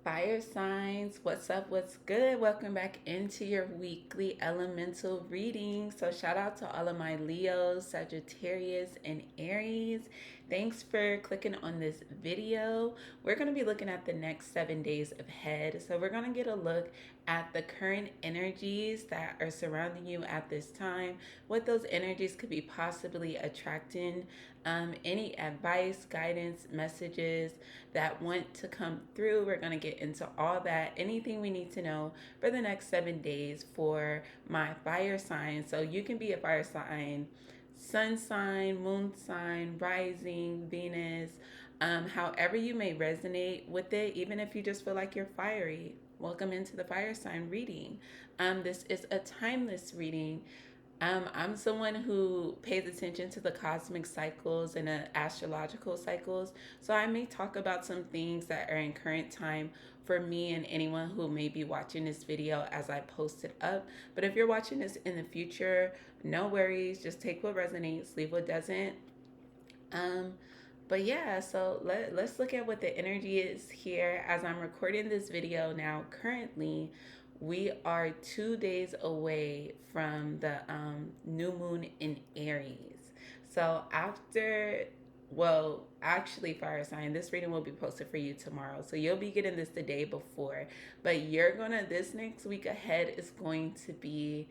Fire signs, what's up? What's good? Welcome back into your weekly elemental reading. So, shout out to all of my Leos, Sagittarius, and Aries. Thanks for clicking on this video. We're going to be looking at the next 7 days ahead. So, we're going to get a look at the current energies that are surrounding you at this time, what those energies could be possibly attracting, any advice, guidance, messages that want to come through. We're going to get into all that, anything we need to know for the next 7 days for my fire sign. So you can be a fire sign, sun sign, moon sign, rising, Venus, however you may resonate with it, even if you just feel like you're fiery. Welcome into the fire sign reading. This is a timeless reading. I'm someone who pays attention to the cosmic cycles and the astrological cycles. So I may talk about some things that are in current time for me and anyone who may be watching this video as I post it up. But if you're watching this in the future, no worries. Just take what resonates, leave what doesn't. Um, but yeah, so let's look at what the energy is here as I'm recording this video now. Currently, we are 2 days away from the new moon in Aries. So after, well, actually, fire sign, this reading will be posted for you tomorrow. So you'll be getting this the day before. But this next week ahead is going to be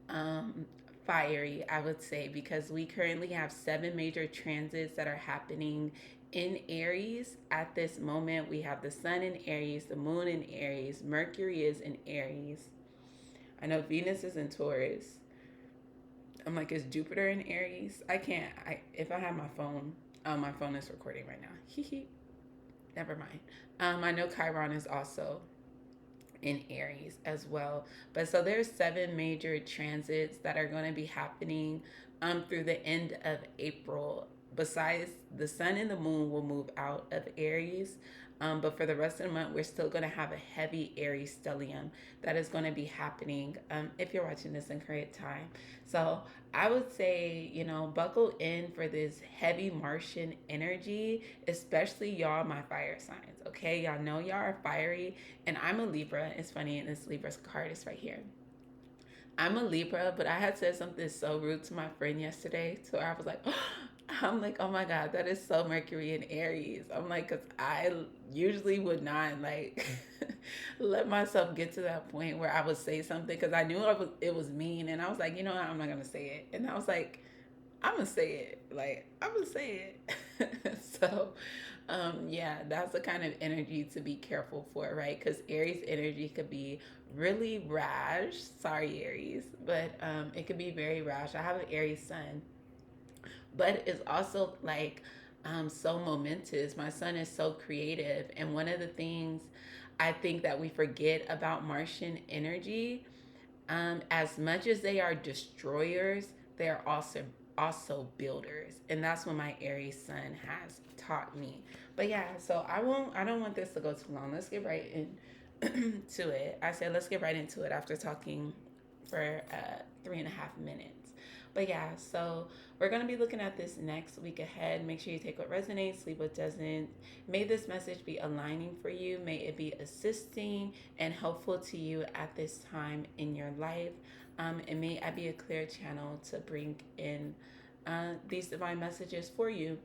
um, fiery, I would say, because we currently have 7 major transits that are happening in Aries at this moment. We have the sun in Aries, the moon in Aries, Mercury is in Aries. I know Venus is in Taurus. I'm like, is Jupiter in Aries? I can't. If I have my phone is recording right now. Never mind. I know Chiron is also in Aries as well. But so there's 7 major transits that are going to be happening through the end of April. Besides, the sun and the moon will move out of Aries. But for the rest of the month, we're still going to have a heavy Aries stellium that is going to be happening if you're watching this in current time. So I would say, buckle in for this heavy Martian energy, especially y'all, my fire signs. Okay, y'all know y'all are fiery, and I'm a Libra. It's funny, and this Libra's card is right here. I'm a Libra, but I had said something so rude to my friend yesterday, to where I was like, I'm like, oh my God, that is so Mercury in Aries. I'm like, because I usually would not like let myself get to that point where I would say something because I knew it was mean. And I was like, you know what, I'm not going to say it. And I was like, I'm going to say it. Like, I'm going to say it. So, yeah, that's the kind of energy to be careful for, right? Because Aries energy could be really rash. Sorry, Aries, but it could be very rash. I have an Aries sun, but it's also like so momentous. My son is so creative, and one of the things I think that we forget about Martian energy, as much as they are destroyers, they are also builders, and that's what my Aries sun has taught me. But yeah, so I don't want this to go too long. Let's get right in to it. I said let's get right into it after talking for 3.5 minutes. But yeah, so we're going to be looking at this next week ahead. Make sure you take what resonates, leave what doesn't. May this message be aligning for you. May it be assisting and helpful to you at this time in your life. And may I be a clear channel to bring in these divine messages for you.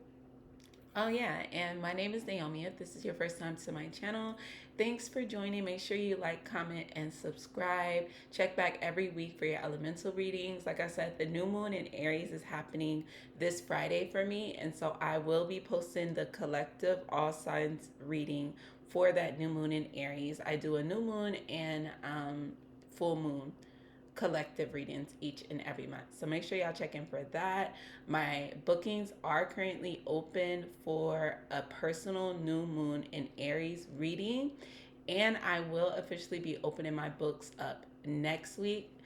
Oh yeah, and my name is Naomi. If this is your first time to my channel, thanks for joining. Make sure you like, comment, and subscribe. Check back every week for your elemental readings. Like I said, the new moon in Aries is happening this Friday for me, and so I will be posting the collective all signs reading for that new moon in Aries. I do a new moon and full moon collective readings each and every month. So make sure y'all check in for that. My bookings are currently open for a personal new moon in Aries reading, and I will officially be opening my books up next week.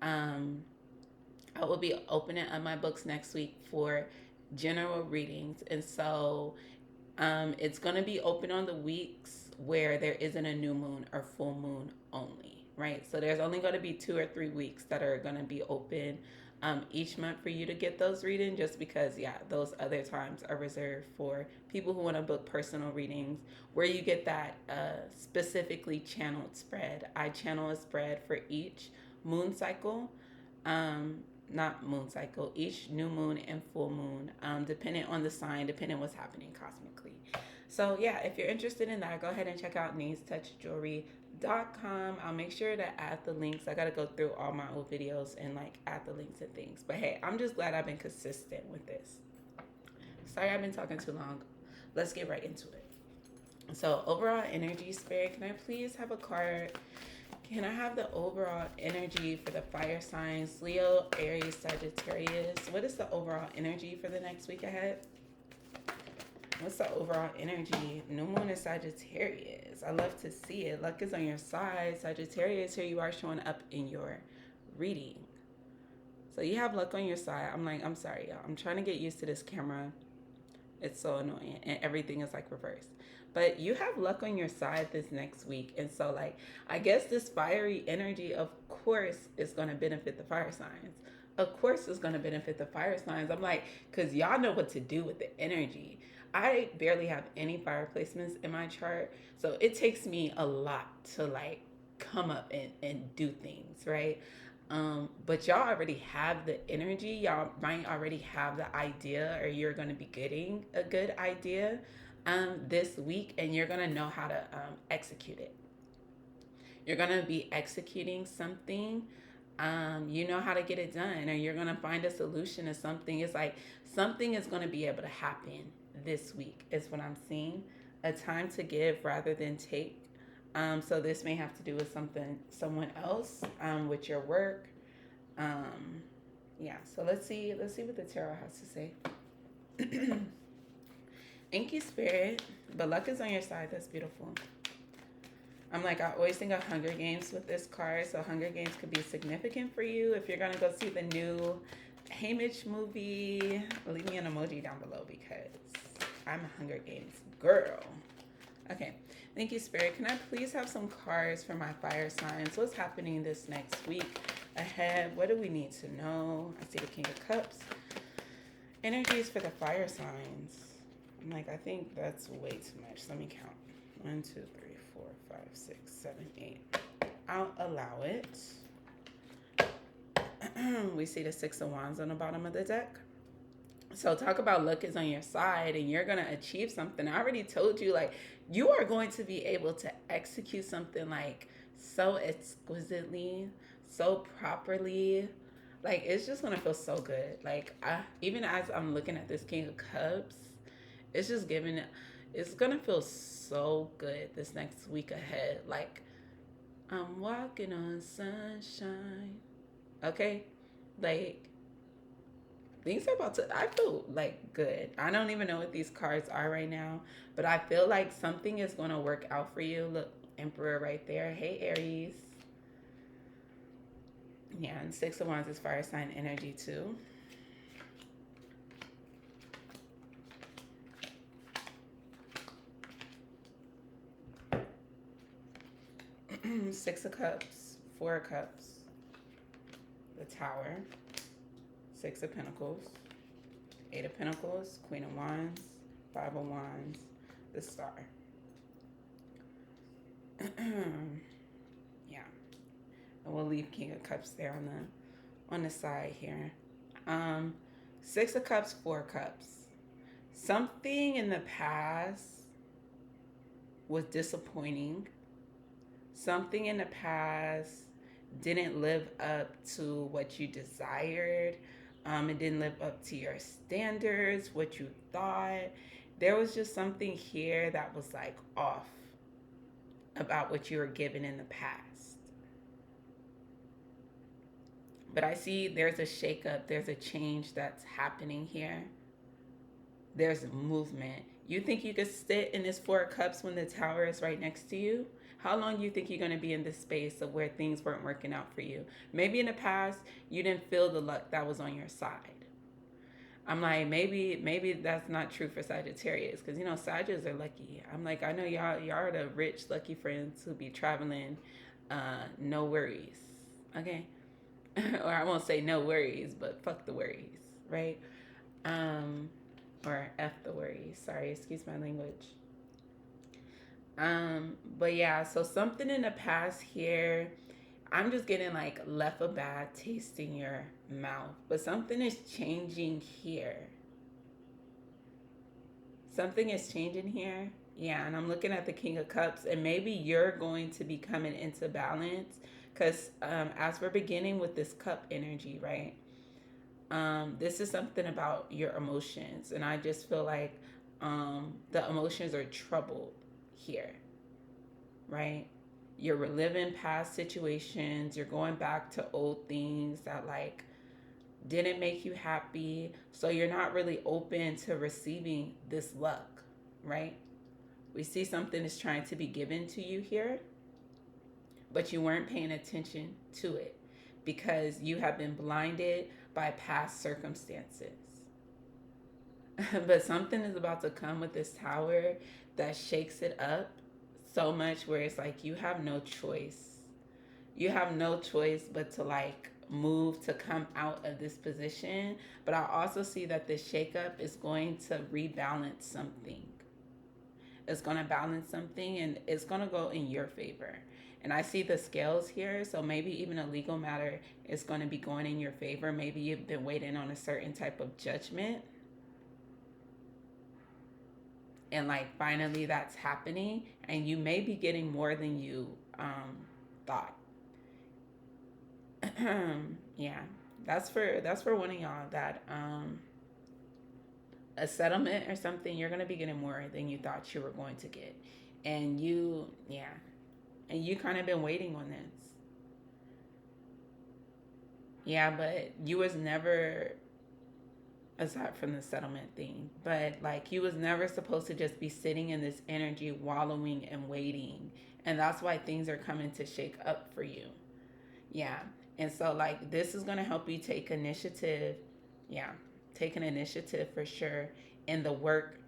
I will be opening up my books next week for general readings, and so it's going to be open on the weeks where there isn't a new moon or full moon only, right? So there's only going to be 2 or 3 weeks that are going to be open each month for you to get those readings, just because, yeah, those other times are reserved for people who want to book personal readings where you get that specifically channeled spread. I channel a spread for each moon cycle. Um, Not moon cycle, each new moon and full moon, depending on the sign, depending what's happening cosmically. So yeah, if you're interested in that, go ahead and check out NeesTouchJewelry.com. I'll make sure to add the links. I gotta go through all my old videos and like add the links and things. But hey, I'm just glad I've been consistent with this. Sorry I've been talking too long. Let's get right into it. So overall energy, spirit, can I please have a card? Can I have the overall energy for the fire signs, Leo, Aries, Sagittarius? What is the overall energy for the next week ahead? What's the overall energy? New moon is Sagittarius. I love to see it. Luck is on your side. Sagittarius, here you are showing up in your reading. So you have luck on your side. I'm sorry, y'all. I'm trying to get used to this camera. It's so annoying. And everything is like reversed. But you have luck on your side this next week. And so, like, I guess this fiery energy, of course, is going to benefit the fire signs. Of course, it's going to benefit the fire signs. I'm like, because y'all know what to do with the energy. I barely have any fire placements in my chart. So it takes me a lot to, like, come up and do things, right? But y'all already have the energy. Y'all might already have the idea, or you're going to be getting a good idea this week, and you're going to know how to execute it. You're going to be executing something. You know how to get it done, or you're going to find a solution to something. It's like something is going to be able to happen this week, is what I'm seeing. A time to give rather than take. So this may have to do with someone else, with your work. Yeah, so let's see what the tarot has to say. Thank you, Spirit. But luck is on your side. That's beautiful. I'm like, I always think of Hunger Games with this card. So Hunger Games could be significant for you. If you're going to go see the new Haymitch movie, leave me an emoji down below because I'm a Hunger Games girl. Okay. Thank you, Spirit. Can I please have some cards for my fire signs? What's happening this next week ahead? What do we need to know? I see the King of Cups. Energies for the fire signs. I'm like, I think that's way too much. Let me count. 1, 2, 3, 4, 5, 6, 7, 8. I'll allow it. We see the Six of Wands on the bottom of the deck. So talk about luck is on your side and you're going to achieve something. I already told you, like, you are going to be able to execute something like so exquisitely, so properly. Like, it's just going to feel so good. Like, even as I'm looking at this King of Cups, it's just giving, it's going to feel so good this next week ahead. Like, I'm walking on sunshine. Okay? Like, things are about to, I feel like good. I don't even know what these cards are right now, but I feel like something is going to work out for you. Look, Emperor right there. Hey, Aries. Yeah, and Six of Wands is fire sign energy too. Six of Cups, Four of Cups, the Tower, Six of Pentacles, Eight of Pentacles, Queen of Wands, Five of Wands, the Star. Yeah, and we'll leave King of Cups there on the side here. Six of Cups, Four of Cups. Something in the past was disappointing. Something in the past didn't live up to what you desired. It didn't live up to your standards, what you thought. There was just something here that was like off about what you were given in the past. But I see there's a shakeup, there's a change that's happening here. There's movement. You think you could sit in this Four of Cups when the Tower is right next to you? How long do you think you're going to be in this space of where things weren't working out for you? Maybe in the past, you didn't feel the luck that was on your side. I'm like, maybe that's not true for Sagittarius, because, you know, Sagittarius are lucky. I'm like, I know y'all are the rich, lucky friends who be traveling, no worries. Okay? or I won't say no worries, but fuck the worries, right? Um, or F the worries. Sorry, excuse my language. But yeah, so something in the past here, I'm just getting like left a bad taste in your mouth, but something is changing here. Something is changing here. Yeah, and I'm looking at the King of Cups, and maybe you're going to be coming into balance because as we're beginning with this cup energy, right? This is something about your emotions, and I just feel like the emotions are troubled here, right? You're reliving past situations, you're going back to old things that like didn't make you happy, so you're not really open to receiving this luck, right? We see something is trying to be given to you here, but you weren't paying attention to it because you have been blinded by past circumstances. But something is about to come with this tower that shakes it up so much where it's like you have no choice. You have no choice but to like move to come out of this position. But I also see that this shakeup is going to rebalance something. It's going to balance something and it's going to go in your favor. And I see the scales here, so maybe even a legal matter is going to be going in your favor. Maybe you've been waiting on a certain type of judgment, and like finally that's happening, and you may be getting more than you thought. Yeah, that's for one of y'all that a settlement or something, you're gonna be getting more than you thought you were going to get, and you yeah, and you kind of been waiting on this. Yeah, but you was never, aside from the settlement thing, but like you was never supposed to just be sitting in this energy wallowing and waiting, and that's why things are coming to shake up for you. Yeah. And so like this is going to help you take initiative. Yeah. Take an initiative for sure in the work,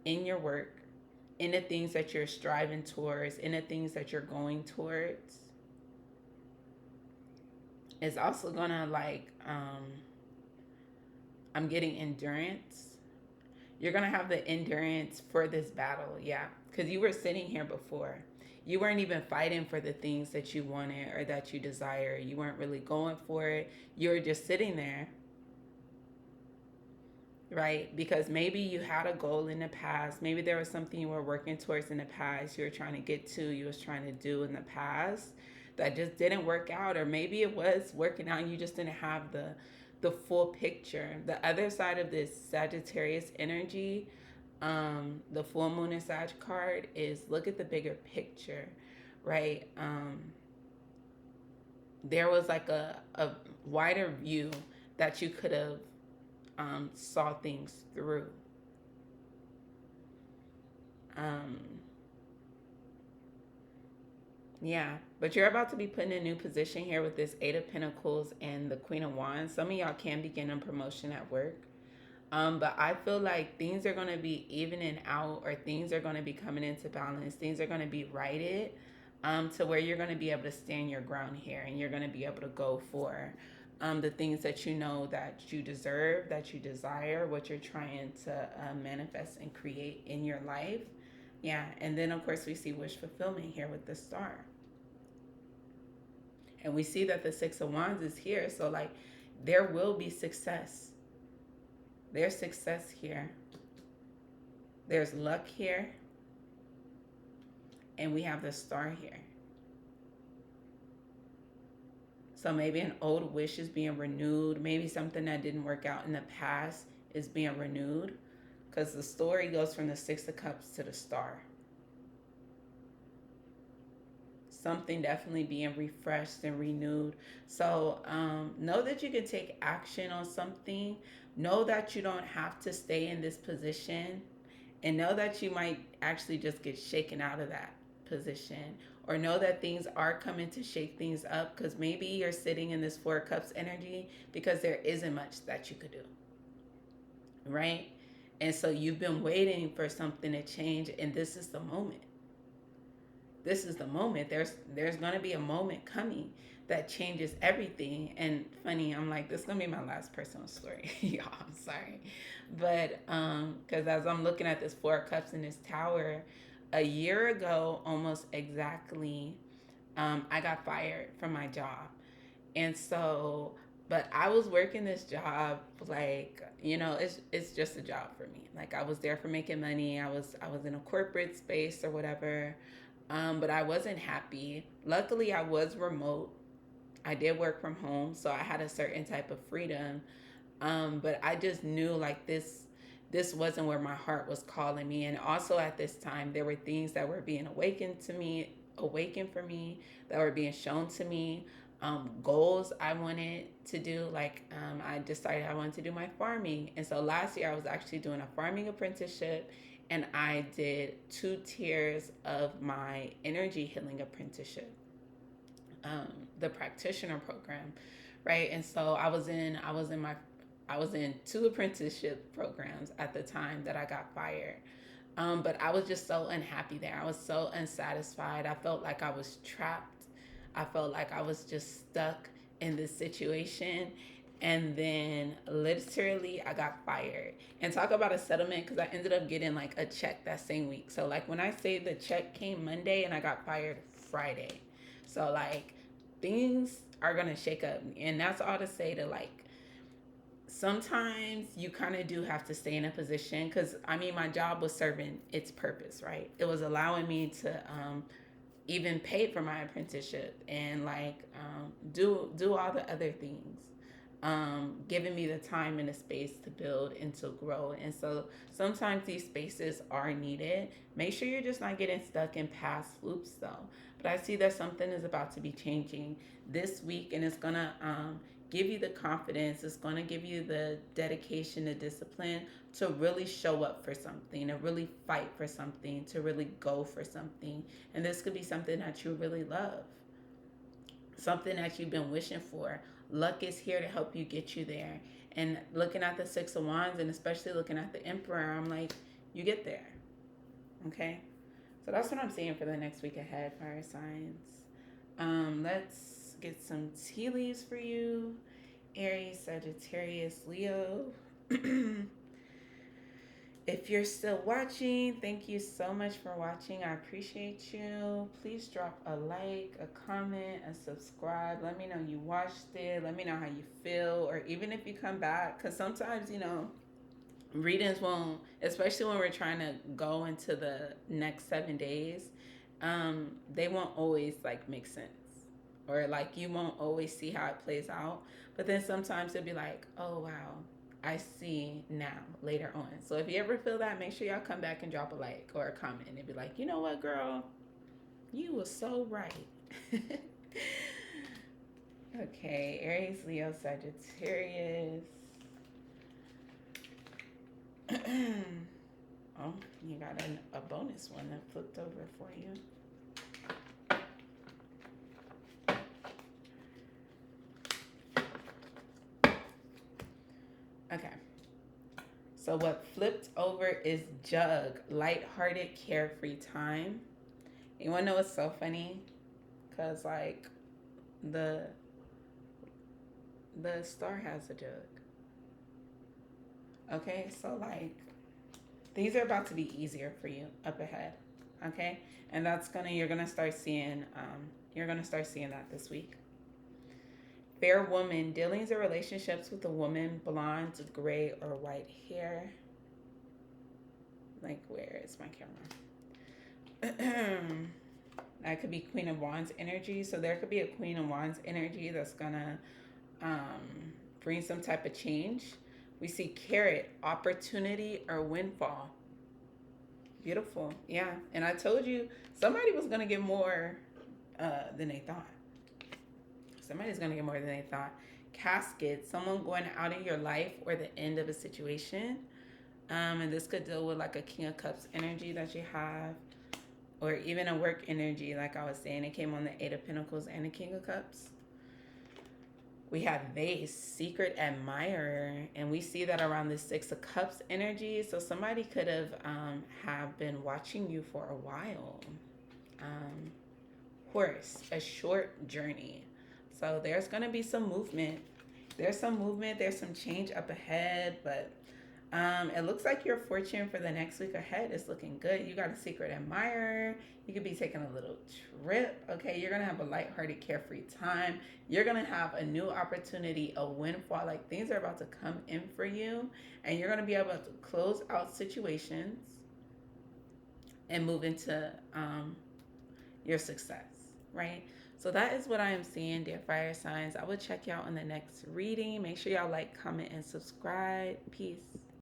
in your work, in the things that you're striving towards, in the things that you're going towards. It's also going to like, I'm getting endurance. You're going to have the endurance for this battle. Yeah. Because you were sitting here before. You weren't even fighting for the things that you wanted or that you desire. You weren't really going for it. You were just sitting there, right? Because maybe you had a goal in the past. Maybe there was something you were working towards in the past. You were trying to get to, you was trying to do in the past that just didn't work out, or maybe it was working out and you just didn't have the full picture. The other side of this Sagittarius energy, the full moon and Sag card is look at the bigger picture, right? There was like a wider view that you could have saw things through. Um, yeah, but you're about to be put in a new position here with this Eight of Pentacles and the Queen of Wands. Some of y'all can begin a promotion at work. But I feel like things are going to be evening out, or things are going to be coming into balance. Things are going to be righted to where you're going to be able to stand your ground here, and you're going to be able to go for the things that you know that you deserve, that you desire, what you're trying to manifest and create in your life. Yeah, and then of course we see wish fulfillment here with the star. And we see that the Six of Wands is here. So like there will be success. There's success here. There's luck here. And we have the star here. So maybe an old wish is being renewed. Maybe something that didn't work out in the past is being renewed. Because the story goes from the Six of Cups to the star. Something definitely being refreshed and renewed. So know that you can take action on something. Know that you don't have to stay in this position. And know that you might actually just get shaken out of that position. Or know that things are coming to shake things up, because maybe you're sitting in this Four of Cups energy because there isn't much that you could do. Right? And so you've been waiting for something to change, and this is the moment. this is the moment. There's gonna be a moment coming that changes everything. And funny, I'm like, this is gonna be my last personal story. Y'all, I'm sorry. But because as I'm looking at this Four of Cups in this tower, a year ago, almost exactly, I got fired from my job. And so, but I was working this job like, it's just a job for me. Like I was there for making money. I was in a corporate space or whatever. But I wasn't happy. Luckily, I was remote. I did work from home, so I had a certain type of freedom. But I just knew like this wasn't where my heart was calling me. And also at this time, there were things that were being awakened for me, that were being shown to me. Goals I wanted to do, like I decided I wanted to do my farming. And so last year I was actually doing a farming apprenticeship, and I did 2 tiers of my energy healing apprenticeship, the practitioner program, right? And so I was in 2 apprenticeship programs at the time that I got fired. But I was just so unhappy there. I was so unsatisfied. I felt like I was trapped. I felt like I was just stuck in this situation. And then literally I got fired. And talk about a settlement, because I ended up getting like a check that same week. So like when I say the check came Monday and I got fired Friday. So like things are gonna shake up. And that's all to say to like sometimes you kind of do have to stay in a position, because I mean my job was serving its purpose, right? It was allowing me to even pay for my apprenticeship and like do all the other things, giving me the time and the space to build and to grow. And so sometimes these spaces are needed. Make sure you're just not getting stuck in past loops though. But I see that something is about to be changing this week, and it's gonna give you the confidence, it's gonna give you the dedication, the discipline to really show up for something, to really fight for something, to really go for something. And this could be something that you really love, something that you've been wishing for. Luck is here to help you get you there. And looking at the Six of Wands, and especially looking at the Emperor, I'm like, you get there. Okay? So that's what I'm seeing for the next week ahead, fire signs. Let's get some tea leaves for you. Aries, Sagittarius, Leo. If you're still watching, thank you so much for watching. I appreciate you. Please drop a like, a comment, a subscribe. Let me know you watched it. Let me know how you feel, or even if you come back, because sometimes, readings won't, especially when we're trying to go into the next 7 days, they won't always like make sense, or like you won't always see how it plays out. But then sometimes it'll be like, oh wow, I see now later on. So if you ever feel that, make sure y'all come back and drop a like or a comment and be like, you know what, girl, you were so right. Okay, Aries, Leo, Sagittarius. Oh, you got a bonus one that flipped over for you. Okay. So what flipped over is Jug, lighthearted, carefree time. You wanna know what's so funny? Cause like the star has a jug. Okay, so like things are about to be easier for you up ahead. Okay, and you're gonna start seeing that this week. Fair woman, dealings or relationships with a woman, blonde, gray, or white hair. Like, where is my camera? That could be Queen of Wands energy. So there could be a Queen of Wands energy that's gonna bring some type of change. We see carrot, opportunity or windfall. Beautiful. Yeah. And I told you somebody was gonna get more than they thought. Somebody's going to get more than they thought. Casket, someone going out in your life or the end of a situation. And this could deal with like a King of Cups energy that you have, or even a work energy. Like I was saying, it came on the Eight of Pentacles and the King of Cups. We have Vase, secret admirer, and we see that around the Six of Cups energy. So somebody could have been watching you for a while. course, a short journey. So there's going to be some movement. There's some movement, there's some change up ahead, but it looks like your fortune for the next week ahead is looking good. You got a secret admirer. You could be taking a little trip. Okay, you're gonna have a lighthearted, carefree time. You're gonna have a new opportunity, a windfall. Like things are about to come in for you, and you're gonna be able to close out situations and move into your success. Right. So that is what I am seeing, dear fire signs. I will check y'all on the next reading. Make sure y'all like, comment, and subscribe. Peace.